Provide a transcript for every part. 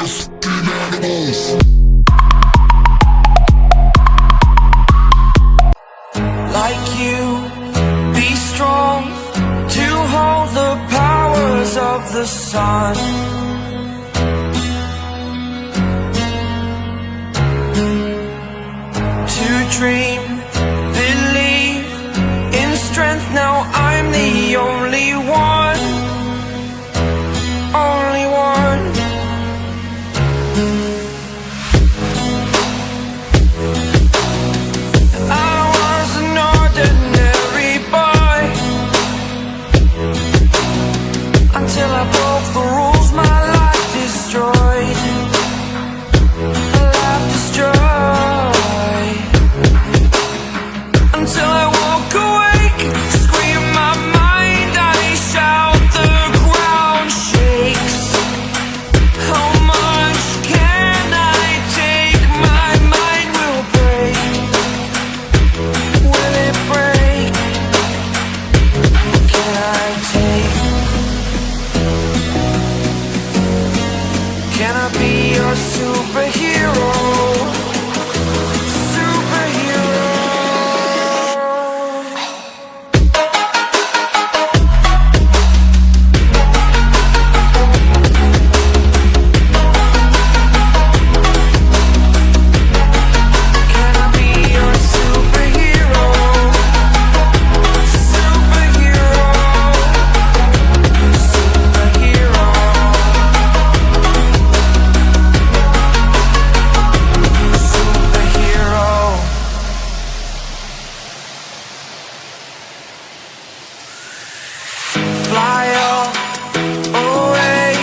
fucking animals. Like you, be strong to hold the powers of the sun. To dream, believe in strength. Now I'm the only one, only one. I was an ordinary boy until I broke the rules. My life destroyed, life destroyed. Until I woke awake, scream my mind, I shout, the ground shakes. How much can I take? My mind will break. Will it break? Can I take? Can I be your superhero? Superhero. Can I be your superhero? Superhero. Superhero. Superhero. Fly away.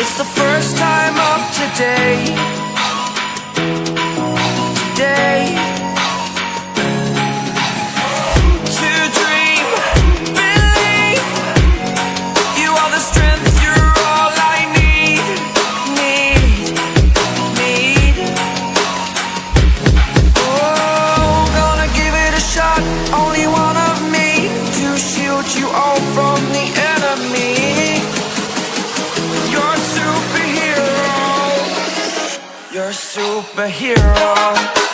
It's the first time of today. Today. To dream, believe. You are the strength, you're all I need. Need. Oh, gonna give it a shot. Only one of me to shield you all from the enemy. You're a superhero. You're a superhero.